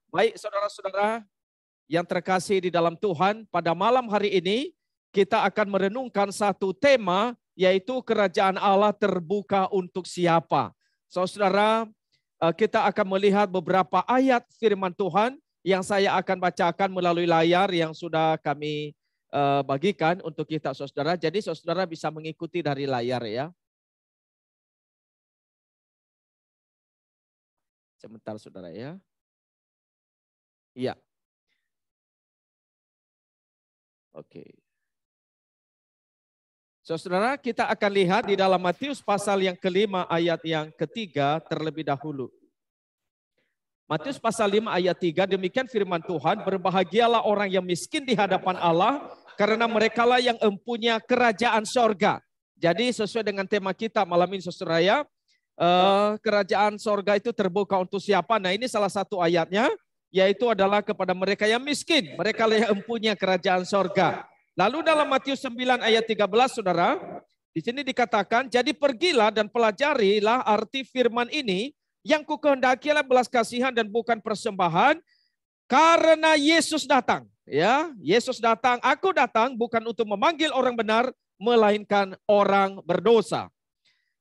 Baik saudara-saudara yang terkasih di dalam Tuhan, pada malam hari ini kita akan merenungkan satu tema, yaitu kerajaan Allah terbuka untuk siapa. Saudara, kita akan melihat beberapa ayat firman Tuhan yang saya akan bacakan melalui layar yang sudah kami bagikan untuk kita saudara. Jadi saudara bisa mengikuti dari layar ya. Sebentar saudara ya. Iya. Oke. Saudara, kita akan lihat di dalam Matius pasal yang kelima ayat yang ketiga terlebih dahulu. Matius pasal 5 ayat 3, demikian firman Tuhan, berbahagialah orang yang miskin di hadapan Allah, karena merekalah yang empunya kerajaan sorga. Jadi sesuai dengan tema kita malam ini saudara ya, kerajaan sorga itu terbuka untuk siapa? Nah ini salah satu ayatnya, yaitu adalah kepada mereka yang miskin, mereka yang empunya kerajaan sorga. Lalu dalam Matius 9 ayat 13 saudara, di sini dikatakan, jadi pergilah dan pelajarilah arti firman ini, yang kukehendaki adalah belas kasihan dan bukan persembahan, karena Yesus datang. Ya, Yesus datang, aku datang bukan untuk memanggil orang benar, melainkan orang berdosa.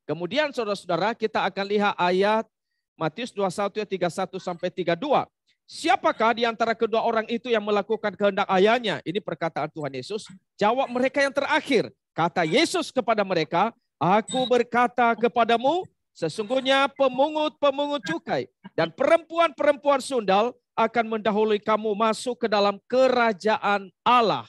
Kemudian saudara-saudara, kita akan lihat ayat Matius 21 ayat 31 sampai 32. Siapakah di antara kedua orang itu yang melakukan kehendak ayahnya? Ini perkataan Tuhan Yesus. Jawab mereka yang terakhir. Kata Yesus kepada mereka, aku berkata kepadamu, sesungguhnya pemungut-pemungut cukai dan perempuan-perempuan sundal akan mendahului kamu masuk ke dalam kerajaan Allah.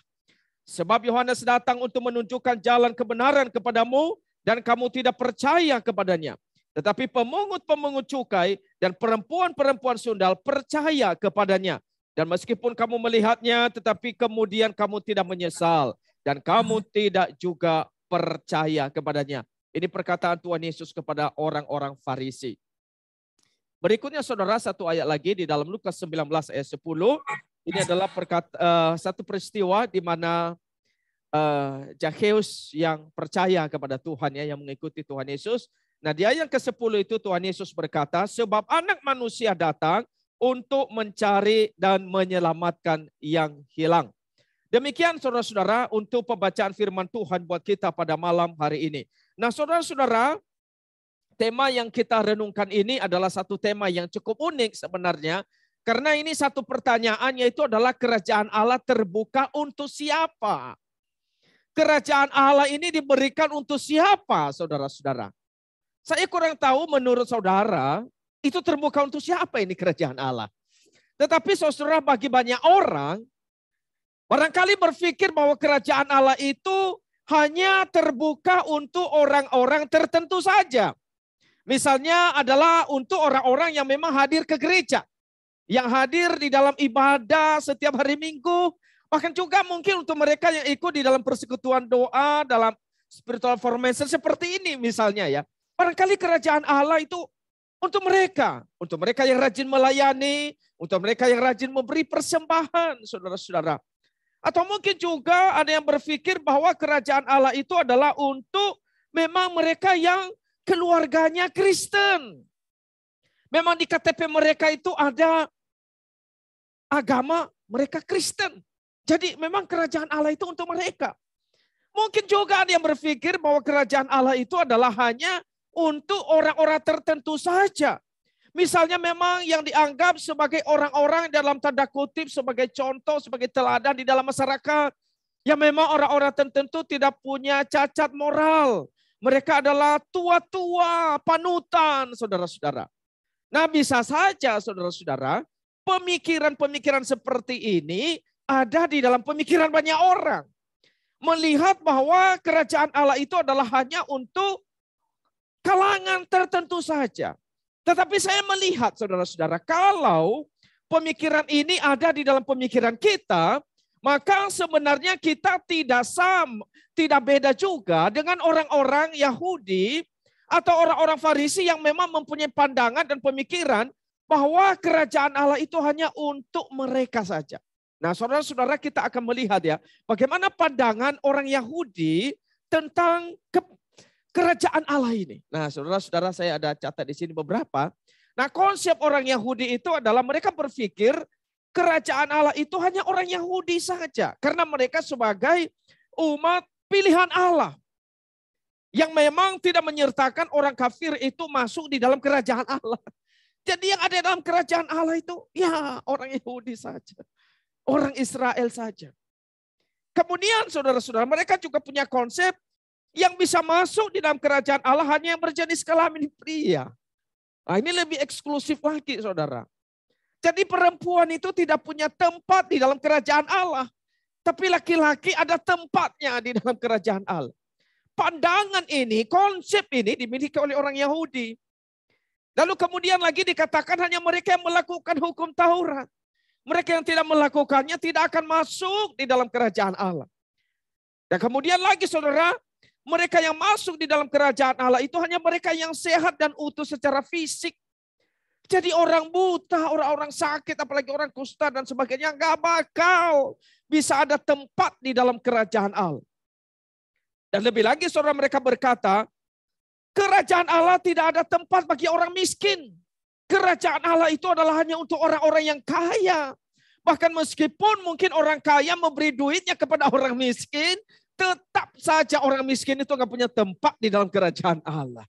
Sebab Yohanes datang untuk menunjukkan jalan kebenaran kepadamu dan kamu tidak percaya kepadanya. Tetapi pemungut-pemungut cukai dan perempuan-perempuan sundal percaya kepadanya. Dan meskipun kamu melihatnya, tetapi kemudian kamu tidak menyesal. Dan kamu tidak juga percaya kepadanya. Ini perkataan Tuhan Yesus kepada orang-orang Farisi. Berikutnya saudara, satu ayat lagi di dalam Lukas 19 ayat 10. Ini adalah satu peristiwa di mana Zakheus yang percaya kepada Tuhan, ya, yang mengikuti Tuhan Yesus. Nah di ayat ke-10 itu Tuhan Yesus berkata, sebab anak manusia datang untuk mencari dan menyelamatkan yang hilang. Demikian saudara-saudara untuk pembacaan firman Tuhan buat kita pada malam hari ini. Nah saudara-saudara, tema yang kita renungkan ini adalah satu tema yang cukup unik sebenarnya. Karena ini satu pertanyaan, yaitu adalah kerajaan Allah terbuka untuk siapa? Kerajaan Allah ini diberikan untuk siapa saudara-saudara? Saya kurang tahu menurut saudara, itu terbuka untuk siapa ini kerajaan Allah. Tetapi saudara, bagi banyak orang, barangkali berpikir bahwa kerajaan Allah itu hanya terbuka untuk orang-orang tertentu saja. Misalnya adalah untuk orang-orang yang memang hadir ke gereja. Yang hadir di dalam ibadah setiap hari Minggu. Bahkan juga mungkin untuk mereka yang ikut di dalam persekutuan doa, dalam spiritual formation seperti ini misalnya ya. Barangkali kerajaan Allah itu untuk mereka yang rajin melayani, untuk mereka yang rajin memberi persembahan, saudara-saudara. Atau mungkin juga ada yang berpikir bahwa kerajaan Allah itu adalah untuk memang mereka yang keluarganya Kristen. Memang di KTP mereka itu ada agama mereka Kristen. Jadi memang kerajaan Allah itu untuk mereka. Mungkin juga ada yang berpikir bahwa kerajaan Allah itu adalah hanya untuk orang-orang tertentu saja. Misalnya memang yang dianggap sebagai orang-orang dalam tanda kutip sebagai contoh, sebagai teladan di dalam masyarakat. Yang memang orang-orang tertentu tidak punya cacat moral. Mereka adalah tua-tua, panutan, saudara-saudara. Nah bisa saja saudara-saudara, pemikiran-pemikiran seperti ini ada di dalam pemikiran banyak orang. Melihat bahwa kerajaan Allah itu adalah hanya untuk kalangan tertentu saja. Tetapi saya melihat saudara-saudara, kalau pemikiran ini ada di dalam pemikiran kita, maka sebenarnya kita tidak beda juga dengan orang-orang Yahudi atau orang-orang Farisi yang memang mempunyai pandangan dan pemikiran bahwa kerajaan Allah itu hanya untuk mereka saja. Nah saudara-saudara, kita akan melihat ya, bagaimana pandangan orang Yahudi tentang kerajaan Allah ini. Nah saudara-saudara, saya ada catat di sini beberapa. Nah, konsep orang Yahudi itu adalah mereka berpikir kerajaan Allah itu hanya orang Yahudi saja. Karena mereka sebagai umat pilihan Allah. Yang memang tidak menyertakan orang kafir itu masuk di dalam kerajaan Allah. Jadi yang ada dalam kerajaan Allah itu ya orang Yahudi saja. Orang Israel saja. Kemudian saudara-saudara, mereka juga punya konsep yang bisa masuk di dalam kerajaan Allah hanya yang berjenis kelamin pria. Nah, ini lebih eksklusif lagi, saudara. Jadi perempuan itu tidak punya tempat di dalam kerajaan Allah. Tapi laki-laki ada tempatnya di dalam kerajaan Allah. Pandangan ini, konsep ini dimiliki oleh orang Yahudi. Lalu kemudian lagi dikatakan hanya mereka yang melakukan hukum Taurat. Mereka yang tidak melakukannya tidak akan masuk di dalam kerajaan Allah. Dan kemudian lagi saudara, mereka yang masuk di dalam kerajaan Allah itu hanya mereka yang sehat dan utuh secara fisik. Jadi orang buta, orang-orang sakit, apalagi orang kusta dan sebagainya nggak bakal bisa ada tempat di dalam kerajaan Allah. Dan lebih lagi saudara, mereka berkata, kerajaan Allah tidak ada tempat bagi orang miskin. Kerajaan Allah itu adalah hanya untuk orang-orang yang kaya. Bahkan meskipun mungkin orang kaya memberi duitnya kepada orang miskin, tetap saja orang miskin itu nggak punya tempat di dalam kerajaan Allah.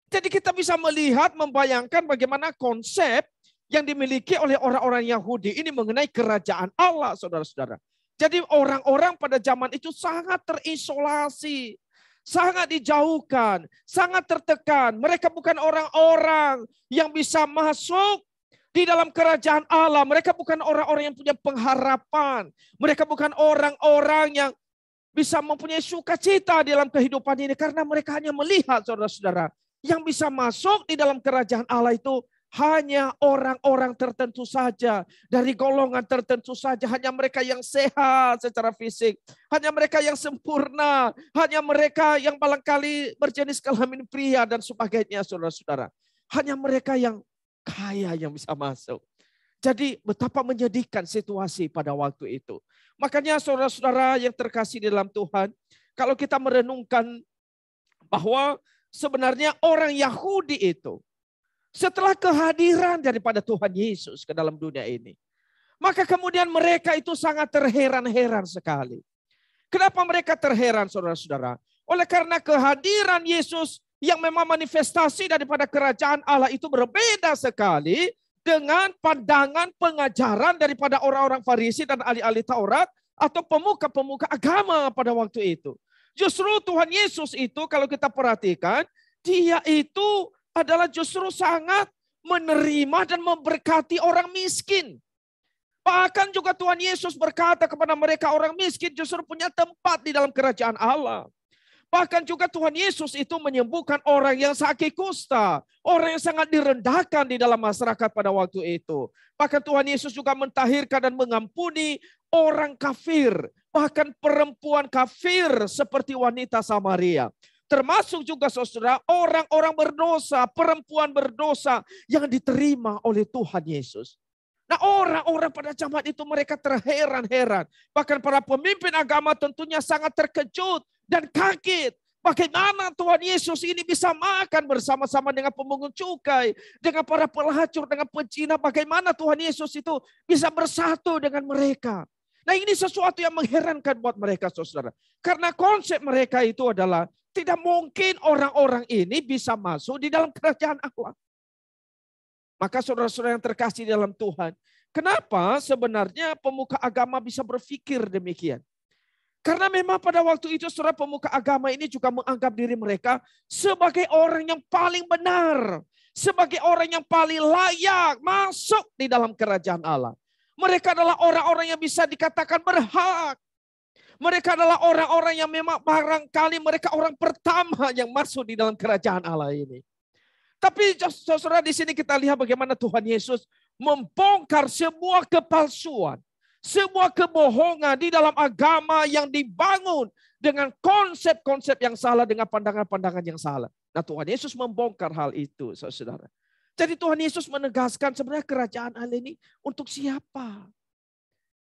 Jadi kita bisa melihat, membayangkan bagaimana konsep yang dimiliki oleh orang-orang Yahudi ini mengenai kerajaan Allah, saudara-saudara. Jadi orang-orang pada zaman itu sangat terisolasi, sangat dijauhkan, sangat tertekan. Mereka bukan orang-orang yang bisa masuk di dalam kerajaan Allah. Mereka bukan orang-orang yang punya pengharapan. Mereka bukan orang-orang yang bisa mempunyai sukacita di dalam kehidupan ini. Karena mereka hanya melihat, saudara-saudara, yang bisa masuk di dalam kerajaan Allah itu hanya orang-orang tertentu saja, dari golongan tertentu saja, hanya mereka yang sehat secara fisik, hanya mereka yang sempurna, hanya mereka yang barangkali berjenis kelamin pria dan sebagainya, saudara-saudara. Hanya mereka yang kaya yang bisa masuk. Jadi betapa menyedihkan situasi pada waktu itu. Makanya saudara-saudara yang terkasih di dalam Tuhan, kalau kita merenungkan bahwa sebenarnya orang Yahudi itu setelah kehadiran daripada Tuhan Yesus ke dalam dunia ini, maka kemudian mereka itu sangat terheran-heran sekali. Kenapa mereka terheran, saudara-saudara? Oleh karena kehadiran Yesus yang memang manifestasi daripada kerajaan Allah itu berbeda sekali dengan pandangan pengajaran daripada orang-orang Farisi dan ahli-ahli Taurat atau pemuka-pemuka agama pada waktu itu. Justru Tuhan Yesus itu kalau kita perhatikan, dia itu adalah justru sangat menerima dan memberkati orang miskin. Bahkan juga Tuhan Yesus berkata kepada mereka, orang miskin justru punya tempat di dalam kerajaan Allah. Bahkan juga Tuhan Yesus itu menyembuhkan orang yang sakit kusta. Orang yang sangat direndahkan di dalam masyarakat pada waktu itu. Bahkan Tuhan Yesus juga mentahirkan dan mengampuni orang kafir. Bahkan perempuan kafir seperti wanita Samaria. Termasuk juga saudara orang-orang berdosa, perempuan berdosa yang diterima oleh Tuhan Yesus. Nah orang-orang pada zaman itu mereka terheran-heran. Bahkan para pemimpin agama tentunya sangat terkejut dan kaget. Bagaimana Tuhan Yesus ini bisa makan bersama-sama dengan pemungut cukai, dengan para pelacur, dengan pezina. Bagaimana Tuhan Yesus itu bisa bersatu dengan mereka. Nah ini sesuatu yang mengherankan buat mereka saudara. Karena konsep mereka itu adalah tidak mungkin orang-orang ini bisa masuk di dalam kerajaan Allah. Maka saudara-saudara yang terkasih dalam Tuhan, kenapa sebenarnya pemuka agama bisa berpikir demikian? Karena memang pada waktu itu saudara pemuka agama ini juga menganggap diri mereka sebagai orang yang paling benar. Sebagai orang yang paling layak masuk di dalam kerajaan Allah. Mereka adalah orang-orang yang bisa dikatakan berhak. Mereka adalah orang-orang yang memang barangkali mereka orang pertama yang masuk di dalam kerajaan Allah ini. Tapi saudara di sini kita lihat bagaimana Tuhan Yesus membongkar sebuah kepalsuan, sebuah kebohongan di dalam agama yang dibangun dengan konsep-konsep yang salah, dengan pandangan-pandangan yang salah. Nah Tuhan Yesus membongkar hal itu, saudara. Jadi Tuhan Yesus menegaskan sebenarnya kerajaan Allah ini untuk siapa?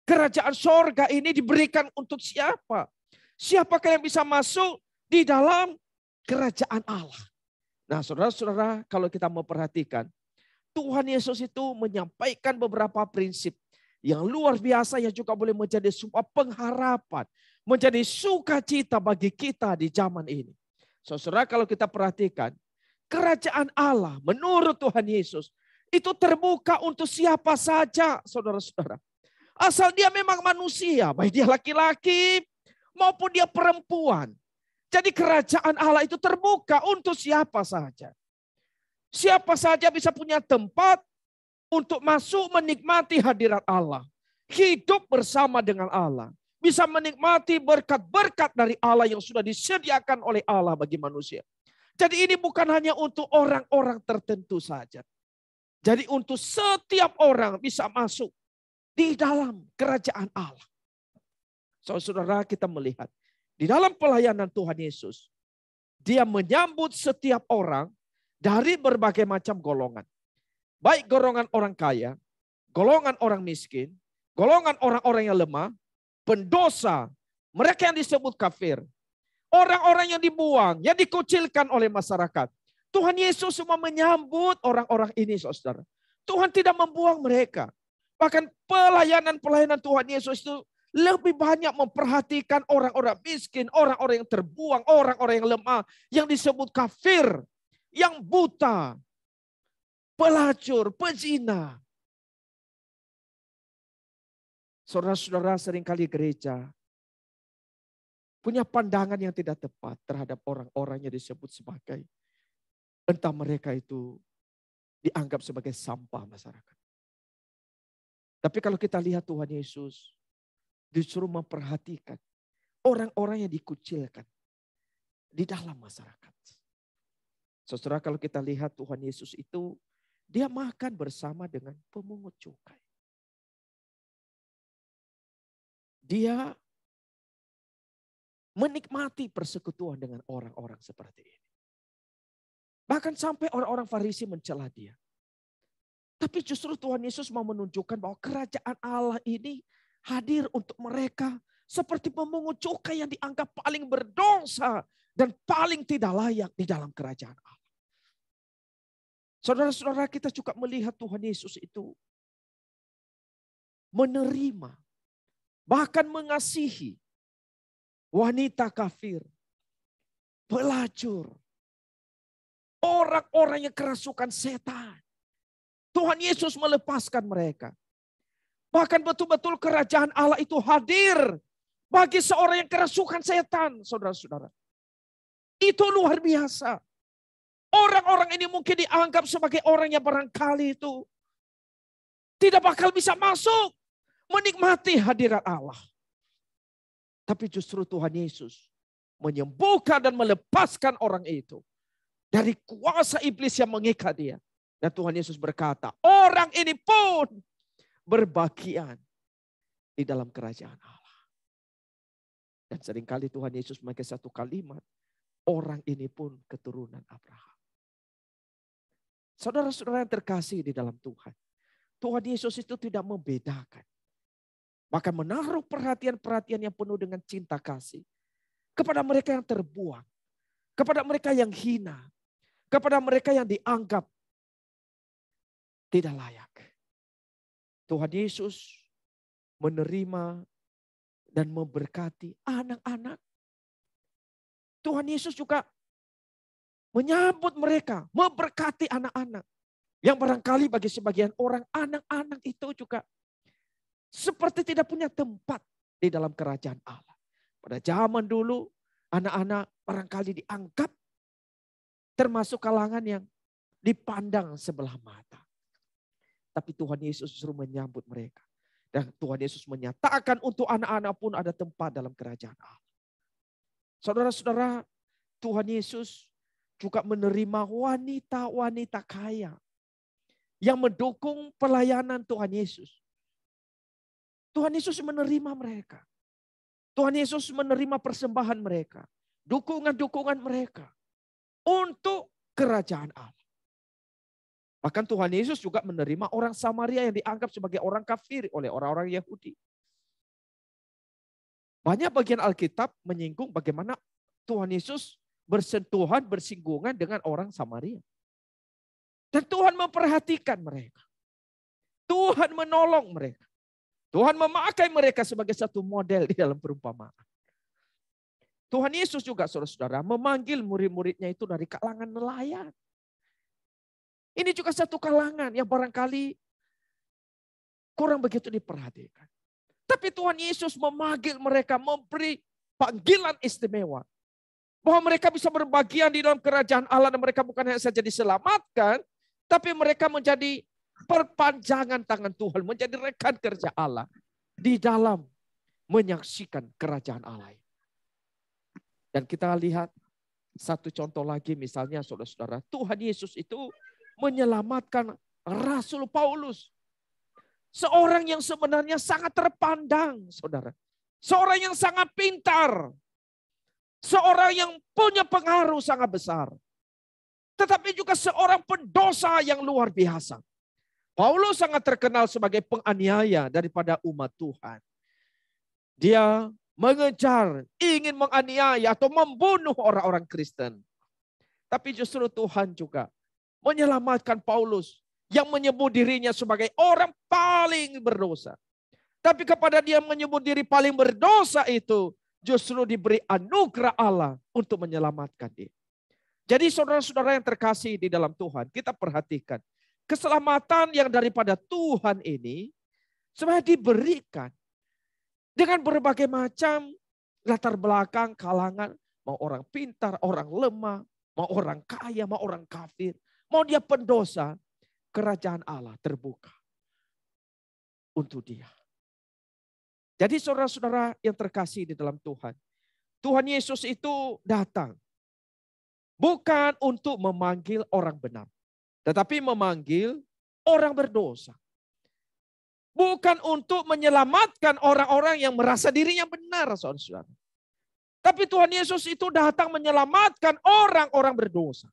Kerajaan sorga ini diberikan untuk siapa? Siapakah yang bisa masuk di dalam kerajaan Allah? Nah saudara-saudara kalau kita mau perhatikan, Tuhan Yesus itu menyampaikan beberapa prinsip yang luar biasa yang juga boleh menjadi sebuah pengharapan, menjadi sukacita bagi kita di zaman ini. Saudara, kalau kita perhatikan, kerajaan Allah menurut Tuhan Yesus itu terbuka untuk siapa saja, saudara-saudara. Asal dia memang manusia, baik dia laki-laki maupun dia perempuan. Jadi kerajaan Allah itu terbuka untuk siapa saja. Siapa saja bisa punya tempat untuk masuk menikmati hadirat Allah. Hidup bersama dengan Allah. Bisa menikmati berkat-berkat dari Allah yang sudah disediakan oleh Allah bagi manusia. Jadi ini bukan hanya untuk orang-orang tertentu saja. Jadi untuk setiap orang bisa masuk di dalam kerajaan Allah. Saudara, kita melihat di dalam pelayanan Tuhan Yesus, dia menyambut setiap orang dari berbagai macam golongan. Baik golongan orang kaya, golongan orang miskin, golongan orang-orang yang lemah, pendosa, mereka yang disebut kafir, orang-orang yang dibuang, yang dikucilkan oleh masyarakat. Tuhan Yesus semua menyambut orang-orang ini, saudara. Tuhan tidak membuang mereka. Bahkan pelayanan-pelayanan Tuhan Yesus itu lebih banyak memperhatikan orang-orang miskin, orang-orang yang terbuang, orang-orang yang lemah, yang disebut kafir, yang buta, pelacur, pezina. Saudara-saudara, seringkali gereja punya pandangan yang tidak tepat terhadap orang-orang yang disebut sebagai, entah mereka itu dianggap sebagai sampah masyarakat. Tapi kalau kita lihat Tuhan Yesus disuruh memperhatikan orang-orang yang dikucilkan di dalam masyarakat. Saudara, kalau kita lihat Tuhan Yesus itu, dia makan bersama dengan pemungut cukai. Dia menikmati persekutuan dengan orang-orang seperti ini. Bahkan sampai orang-orang Farisi mencela dia. Tapi justru Tuhan Yesus mau menunjukkan bahwa kerajaan Allah ini hadir untuk mereka seperti pemungut cukai yang dianggap paling berdosa dan paling tidak layak di dalam kerajaan Allah. Saudara-saudara, kita juga melihat Tuhan Yesus itu menerima, bahkan mengasihi wanita kafir, pelacur, orang-orang yang kerasukan setan. Tuhan Yesus melepaskan mereka. Bahkan betul-betul kerajaan Allah itu hadir bagi seorang yang kerasukan setan, saudara-saudara. Itu luar biasa. Orang-orang ini mungkin dianggap sebagai orang yang barangkali itu tidak bakal bisa masuk menikmati hadirat Allah. Tapi justru Tuhan Yesus menyembuhkan dan melepaskan orang itu dari kuasa iblis yang mengikat dia. Dan Tuhan Yesus berkata, orang ini pun berbagian di dalam kerajaan Allah. Dan seringkali Tuhan Yesus memakai satu kalimat, orang ini pun keturunan Abraham. Saudara-saudara yang terkasih di dalam Tuhan, Tuhan Yesus itu tidak membedakan. Bahkan menaruh perhatian-perhatian yang penuh dengan cinta kasih kepada mereka yang terbuang, kepada mereka yang hina, kepada mereka yang dianggap tidak layak. Tuhan Yesus menerima dan memberkati anak-anak. Tuhan Yesus juga menyambut mereka, memberkati anak-anak. Yang barangkali bagi sebagian orang, anak-anak itu juga seperti tidak punya tempat di dalam kerajaan Allah. Pada zaman dulu, anak-anak barangkali dianggap termasuk kalangan yang dipandang sebelah mata. Tapi Tuhan Yesus suruh menyambut mereka. Dan Tuhan Yesus menyatakan untuk anak-anak pun ada tempat dalam kerajaan Allah. Saudara-saudara, Tuhan Yesus juga menerima wanita-wanita kaya yang mendukung pelayanan Tuhan Yesus. Tuhan Yesus menerima mereka. Tuhan Yesus menerima persembahan mereka. Dukungan-dukungan mereka untuk kerajaan Allah. Bahkan Tuhan Yesus juga menerima orang Samaria yang dianggap sebagai orang kafir oleh orang-orang Yahudi. Banyak bagian Alkitab menyinggung bagaimana Tuhan Yesus bersentuhan, bersinggungan dengan orang Samaria. Dan Tuhan memperhatikan mereka. Tuhan menolong mereka. Tuhan memakai mereka sebagai satu model di dalam perumpamaan. Tuhan Yesus juga saudara-saudara memanggil murid-muridnya itu dari kalangan nelayan. Ini juga satu kalangan yang barangkali kurang begitu diperhatikan. Tapi Tuhan Yesus memanggil mereka, memberi panggilan istimewa. Bahwa mereka bisa berbagian di dalam kerajaan Allah dan mereka bukan hanya saja diselamatkan, tapi mereka menjadi perpanjangan tangan Tuhan, menjadi rekan kerja Allah di dalam menyaksikan kerajaan Allah. Dan kita lihat satu contoh lagi misalnya saudara-saudara, Tuhan Yesus itu menyelamatkan Rasul Paulus. Seorang yang sebenarnya sangat terpandang, saudara. Seorang yang sangat pintar. Seorang yang punya pengaruh sangat besar. Tetapi juga seorang pendosa yang luar biasa. Paulus sangat terkenal sebagai penganiaya daripada umat Tuhan. Dia mengejar, ingin menganiaya atau membunuh orang-orang Kristen. Tapi justru Tuhan juga menyelamatkan Paulus yang menyebut dirinya sebagai orang paling berdosa. Tapi kepada dia menyebut diri paling berdosa itu justru diberi anugerah Allah untuk menyelamatkan dia. Jadi saudara-saudara yang terkasih di dalam Tuhan, kita perhatikan. Keselamatan yang daripada Tuhan ini sebenarnya diberikan dengan berbagai macam latar belakang, kalangan. Mau orang pintar, orang lemah, mau orang kaya, mau orang kafir. Mau dia pendosa, kerajaan Allah terbuka untuk dia. Jadi saudara-saudara yang terkasih di dalam Tuhan. Tuhan Yesus itu datang. Bukan untuk memanggil orang benar. Tetapi memanggil orang berdosa. Bukan untuk menyelamatkan orang-orang yang merasa dirinya benar, saudara-saudara. Tapi Tuhan Yesus itu datang menyelamatkan orang-orang berdosa.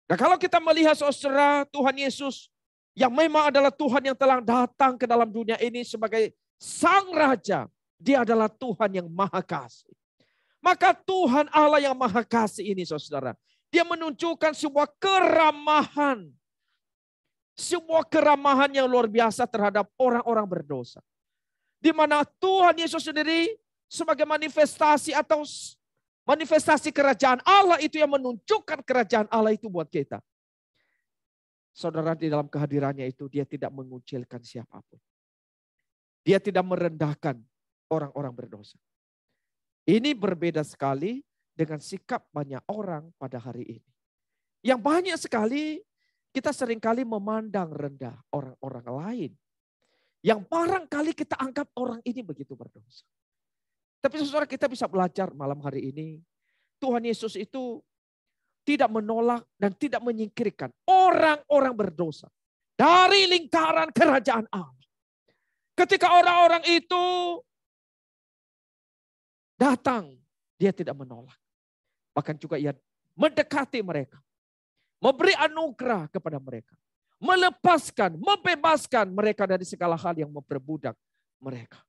Nah kalau kita melihat saudara, Tuhan Yesus yang memang adalah Tuhan yang telah datang ke dalam dunia ini sebagai Sang Raja. Dia adalah Tuhan yang Maha Kasih. Maka Tuhan Allah yang Maha Kasih ini saudara, dia menunjukkan sebuah keramahan. Sebuah keramahan yang luar biasa terhadap orang-orang berdosa. Di mana Tuhan Yesus sendiri sebagai manifestasi atau manifestasi kerajaan Allah itu yang menunjukkan kerajaan Allah itu buat kita. Saudara di dalam kehadirannya itu dia tidak mengucilkan siapapun. Dia tidak merendahkan orang-orang berdosa. Ini berbeda sekali dengan sikap banyak orang pada hari ini. Yang banyak sekali kita seringkali memandang rendah orang-orang lain. Yang barangkali kita anggap orang ini begitu berdosa. Tapi saudara kita bisa belajar malam hari ini. Tuhan Yesus itu tidak menolak dan tidak menyingkirkan orang-orang berdosa. Dari lingkaran kerajaan Allah. Ketika orang-orang itu datang, dia tidak menolak. Bahkan juga ia mendekati mereka. Memberi anugerah kepada mereka. Melepaskan, membebaskan mereka dari segala hal yang memperbudak mereka.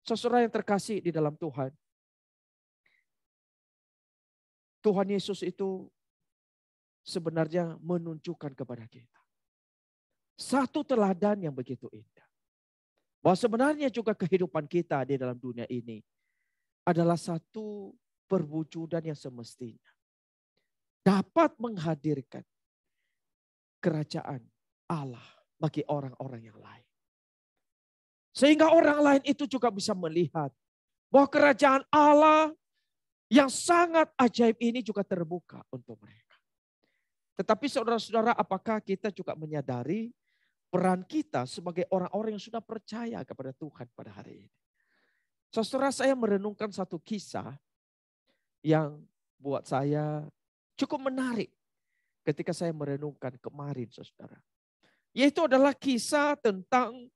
Saudara yang terkasih di dalam Tuhan. Tuhan Yesus itu sebenarnya menunjukkan kepada kita. Satu teladan yang begitu indah. Bahwa sebenarnya juga kehidupan kita di dalam dunia ini adalah satu perwujudan yang semestinya. Dapat menghadirkan kerajaan Allah bagi orang-orang yang lain. Sehingga orang lain itu juga bisa melihat bahwa kerajaan Allah yang sangat ajaib ini juga terbuka untuk mereka. Tetapi saudara-saudara, apakah kita juga menyadari peran kita sebagai orang-orang yang sudah percaya kepada Tuhan pada hari ini? Saudara, saya merenungkan satu kisah yang buat saya cukup menarik ketika saya merenungkan kemarin, saudara. Yaitu adalah kisah tentang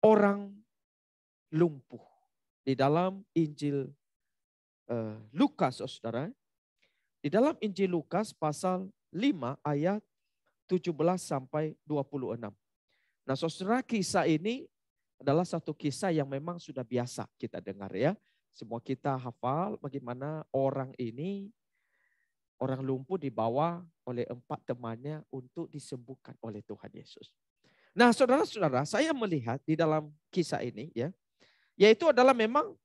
orang lumpuh di dalam Injil Lukas, saudara. Di dalam Injil Lukas pasal 5 ayat 17 sampai 26. Nah, saudara, kisah ini adalah satu kisah yang memang sudah biasa kita dengar ya. Semua kita hafal bagaimana orang ini Orang lumpuh dibawa oleh 4 temannya untuk disembuhkan oleh Tuhan Yesus. Nah, saudara-saudara, saya melihat di dalam kisah ini ya, yaitu adalah memang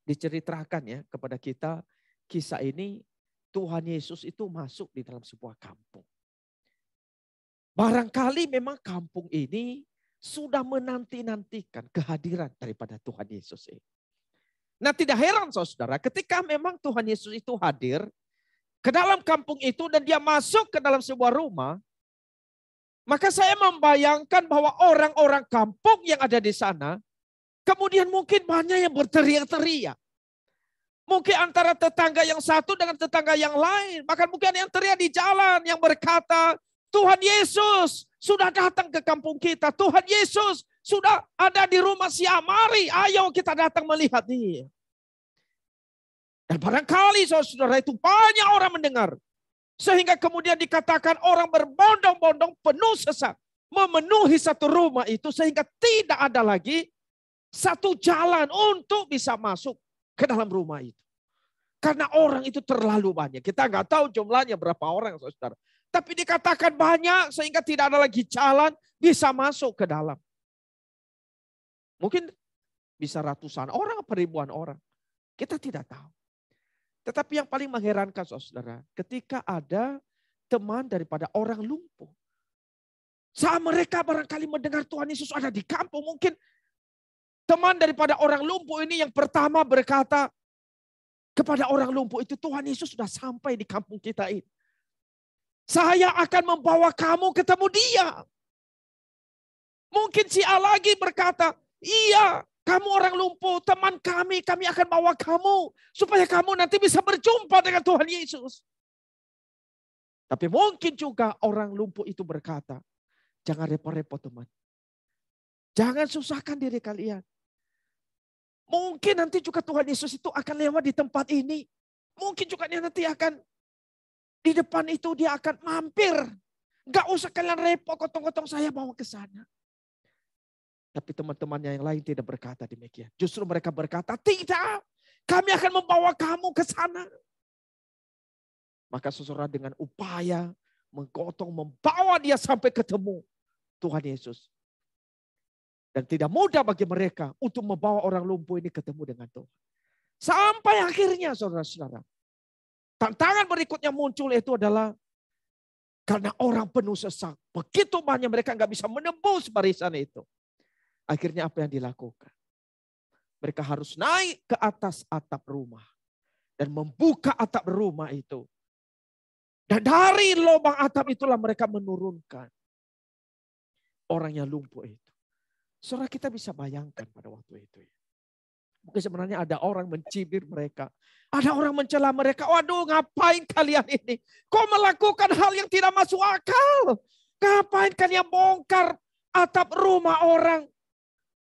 diceritakan ya kepada kita kisah ini Tuhan Yesus itu masuk di dalam sebuah kampung. Barangkali memang kampung ini sudah menanti-nantikan kehadiran daripada Tuhan Yesus ini. Nah, tidak heran saudara, ketika memang Tuhan Yesus itu hadir ke dalam kampung itu dan dia masuk ke dalam sebuah rumah, maka saya membayangkan bahwa orang-orang kampung yang ada di sana, kemudian mungkin banyak yang berteriak-teriak. Mungkin antara tetangga yang satu dengan tetangga yang lain. Bahkan mungkin ada yang teriak di jalan yang berkata, Tuhan Yesus sudah datang ke kampung kita. Tuhan Yesus sudah ada di rumah si Amari. Ayo kita datang melihat dia. Dan barangkali saudara itu banyak orang mendengar. Sehingga kemudian dikatakan orang berbondong-bondong penuh sesak. Memenuhi satu rumah itu sehingga tidak ada lagi satu jalan untuk bisa masuk ke dalam rumah itu. Karena orang itu terlalu banyak. Kita nggak tahu jumlahnya berapa orang, saudara. Tapi dikatakan banyak sehingga tidak ada lagi jalan bisa masuk ke dalam. Mungkin bisa ratusan orang, ribuan orang. Kita tidak tahu. Tetapi yang paling mengherankan, saudara, ketika ada teman daripada orang lumpuh. Saat mereka barangkali mendengar Tuhan Yesus ada di kampung, mungkin teman daripada orang lumpuh ini yang pertama berkata kepada orang lumpuh itu, Tuhan Yesus sudah sampai di kampung kita ini. Saya akan membawa kamu ketemu dia. Mungkin si A lagi berkata, iya kamu orang lumpuh, teman kami akan bawa kamu. Supaya kamu nanti bisa berjumpa dengan Tuhan Yesus. Tapi mungkin juga orang lumpuh itu berkata, jangan repot-repot teman. Jangan susahkan diri kalian. Mungkin nanti juga Tuhan Yesus itu akan lewat di tempat ini. Mungkin juga dia nanti akan di depan itu dia akan mampir. Gak usah kalian repot, gotong-gotong saya bawa ke sana. Tapi teman-temannya yang lain tidak berkata demikian. Justru mereka berkata, tidak, kami akan membawa kamu ke sana. Maka saudara dengan upaya menggotong, membawa dia sampai ketemu Tuhan Yesus. Dan tidak mudah bagi mereka untuk membawa orang lumpuh ini ketemu dengan Tuhan. Sampai akhirnya saudara-saudara. Tantangan berikutnya muncul itu adalah karena orang penuh sesak. Begitu banyak mereka nggak bisa menembus barisan itu. Akhirnya apa yang dilakukan? Mereka harus naik ke atas atap rumah. Dan membuka atap rumah itu. Dan dari lubang atap itulah mereka menurunkan orang yang lumpuh itu. Saudara kita bisa bayangkan pada waktu itu. Mungkin sebenarnya ada orang mencibir mereka. Ada orang mencela mereka. Waduh ngapain kalian ini? Kok melakukan hal yang tidak masuk akal? Ngapain kalian bongkar atap rumah orang?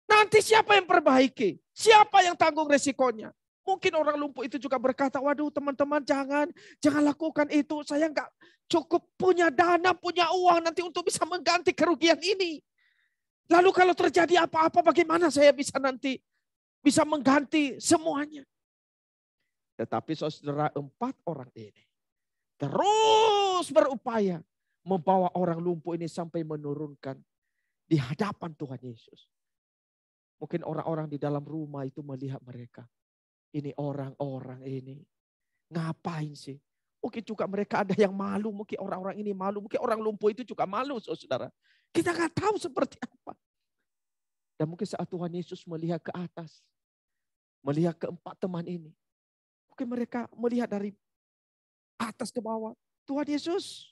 Nanti siapa yang perbaiki? Siapa yang tanggung resikonya? Mungkin orang lumpuh itu juga berkata, waduh teman-teman jangan lakukan itu. Saya nggak cukup punya dana, punya uang nanti untuk bisa mengganti kerugian ini. Lalu kalau terjadi apa-apa bagaimana saya bisa nanti bisa mengganti semuanya. Tetapi saudara 4 orang ini terus berupaya membawa orang lumpuh ini sampai menurunkan di hadapan Tuhan Yesus. Mungkin orang-orang di dalam rumah itu melihat mereka. Ini orang-orang ini ngapain sih? Mungkin juga mereka ada yang malu, mungkin orang-orang ini malu, mungkin orang lumpuh itu juga malu saudara. Kita nggak tahu seperti apa. Dan mungkin saat Tuhan Yesus melihat ke atas, melihat keempat teman ini. Mungkin mereka melihat dari atas ke bawah. Tuhan Yesus.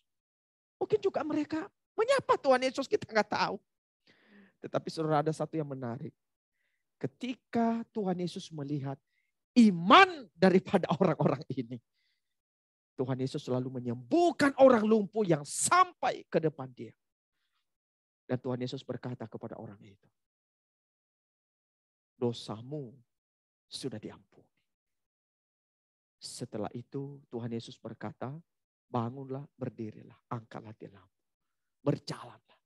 Mungkin juga mereka menyapa Tuhan Yesus, kita nggak tahu. Tetapi saudara ada satu yang menarik. Ketika Tuhan Yesus melihat iman daripada orang-orang ini. Tuhan Yesus selalu menyembuhkan orang lumpuh yang sampai ke depan dia. Dan Tuhan Yesus berkata kepada orang itu. Dosamu sudah diampuni. Setelah itu Tuhan Yesus berkata, bangunlah, berdirilah, angkatlah tilammu, berjalanlah.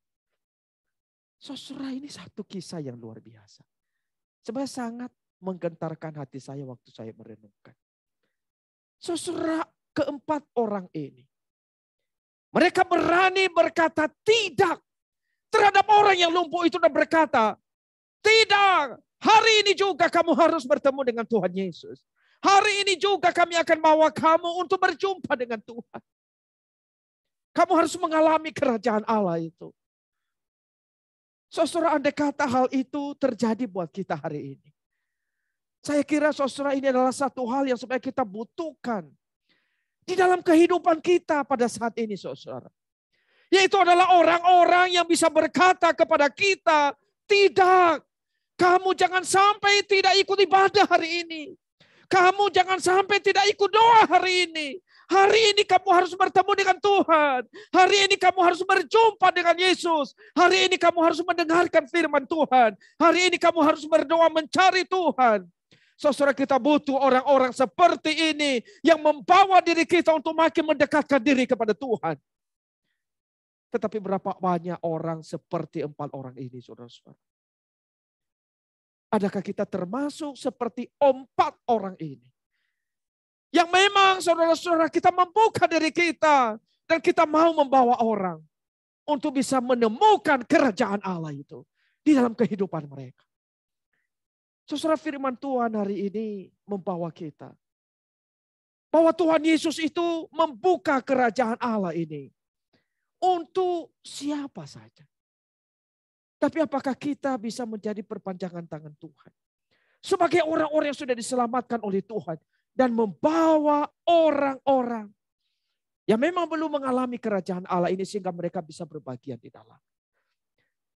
Saudara ini satu kisah yang luar biasa. Sebenarnya sangat menggentarkan hati saya waktu saya merenungkan. Saudara keempat orang ini. Mereka berani berkata tidak terhadap orang yang lumpuh itu dan berkata, tidak, hari ini juga kamu harus bertemu dengan Tuhan Yesus. Hari ini juga kami akan bawa kamu untuk berjumpa dengan Tuhan. Kamu harus mengalami kerajaan Allah itu. Saudara, andai kata hal itu terjadi buat kita hari ini. Saya kira saudara ini adalah satu hal yang sebenarnya kita butuhkan di dalam kehidupan kita pada saat ini saudara. Yaitu adalah orang-orang yang bisa berkata kepada kita, tidak, kamu jangan sampai tidak ikut ibadah hari ini. Kamu jangan sampai tidak ikut doa hari ini. Hari ini kamu harus bertemu dengan Tuhan. Hari ini kamu harus berjumpa dengan Yesus. Hari ini kamu harus mendengarkan firman Tuhan. Hari ini kamu harus berdoa mencari Tuhan. Saudara, kita butuh orang-orang seperti ini yang membawa diri kita untuk makin mendekatkan diri kepada Tuhan. Tetapi berapa banyak orang seperti 4 orang ini, saudara-saudara? Adakah kita termasuk seperti 4 orang ini? Yang memang saudara-saudara kita membuka diri kita dan kita mau membawa orang untuk bisa menemukan kerajaan Allah itu di dalam kehidupan mereka. Saudara, firman Tuhan hari ini membawa kita bahwa Tuhan Yesus itu membuka kerajaan Allah ini untuk siapa saja. Tapi apakah kita bisa menjadi perpanjangan tangan Tuhan? Sebagai orang-orang yang sudah diselamatkan oleh Tuhan. Dan membawa orang-orang yang memang belum mengalami kerajaan Allah ini sehingga mereka bisa berbagian di dalam.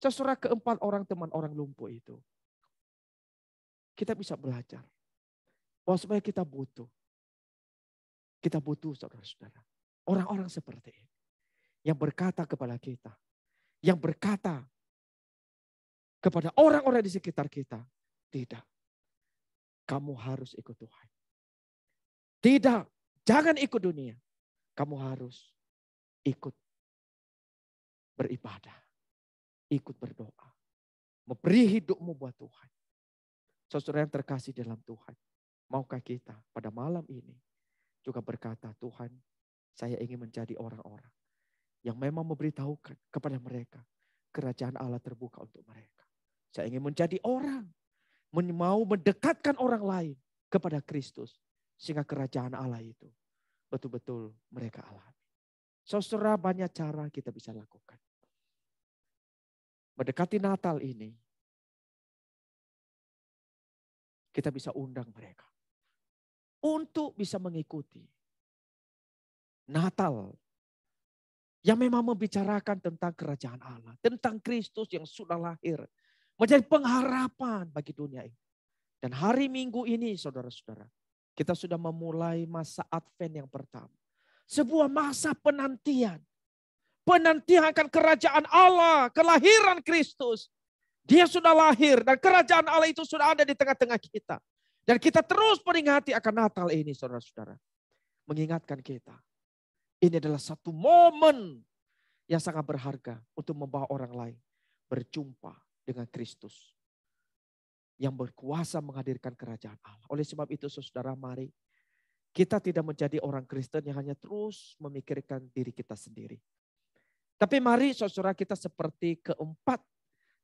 Saudara, keempat orang teman orang lumpuh itu. Kita bisa belajar. Bahwa sebenarnya kita butuh. Kita butuh saudara-saudara. Orang-orang seperti ini. Yang berkata kepada kita. Yang berkata kepada orang-orang di sekitar kita. Tidak. Kamu harus ikut Tuhan. Tidak, jangan ikut dunia. Kamu harus ikut beribadah. Ikut berdoa. Memberi hidupmu buat Tuhan. Saudara yang terkasih dalam Tuhan. Maukah kita pada malam ini juga berkata, Tuhan, saya ingin menjadi orang-orang yang memang memberitahukan kepada mereka kerajaan Allah terbuka untuk mereka. Saya ingin menjadi orang mau mendekatkan orang lain kepada Kristus. Sehingga kerajaan Allah itu betul-betul mereka alami. Saudara, banyak cara kita bisa lakukan. Mendekati Natal ini, kita bisa undang mereka. Untuk bisa mengikuti Natal. Yang memang membicarakan tentang kerajaan Allah. Tentang Kristus yang sudah lahir. Menjadi pengharapan bagi dunia ini. Dan hari Minggu ini saudara-saudara. Kita sudah memulai masa Advent yang pertama. Sebuah masa penantian. Penantian akan kerajaan Allah, kelahiran Kristus. Dia sudah lahir dan kerajaan Allah itu sudah ada di tengah-tengah kita. Dan kita terus peringati akan Natal ini saudara-saudara. Mengingatkan kita. Ini adalah satu momen yang sangat berharga untuk membawa orang lain berjumpa dengan Kristus. Yang berkuasa menghadirkan kerajaan Allah. Oleh sebab itu saudara, mari kita tidak menjadi orang Kristen yang hanya terus memikirkan diri kita sendiri. Tapi mari saudara kita seperti keempat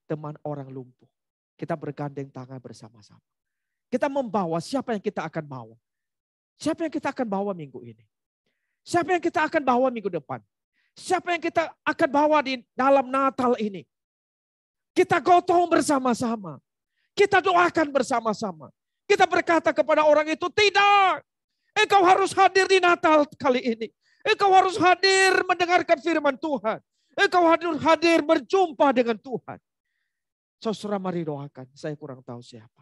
teman orang lumpuh. Kita bergandeng tangan bersama-sama. Kita membawa siapa yang kita akan bawa. Siapa yang kita akan bawa minggu ini. Siapa yang kita akan bawa minggu depan. Siapa yang kita akan bawa di dalam Natal ini. Kita gotong bersama-sama. Kita doakan bersama-sama. Kita berkata kepada orang itu, tidak. Engkau harus hadir di Natal kali ini. Engkau harus hadir mendengarkan firman Tuhan. Engkau harus hadir berjumpa dengan Tuhan. Saudara, mari doakan. Saya kurang tahu siapa.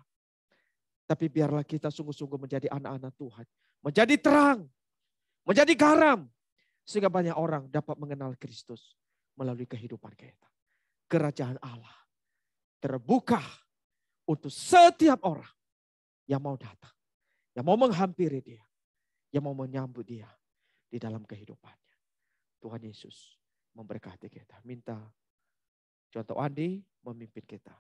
Tapi biarlah kita sungguh-sungguh menjadi anak-anak Tuhan. Menjadi terang. Menjadi garam. Sehingga banyak orang dapat mengenal Kristus melalui kehidupan kita. Kerajaan Allah terbuka untuk setiap orang yang mau datang. Yang mau menghampiri dia. Yang mau menyambut dia di dalam kehidupannya. Tuhan Yesus memberkati kita. Minta contoh Andi memimpin kita.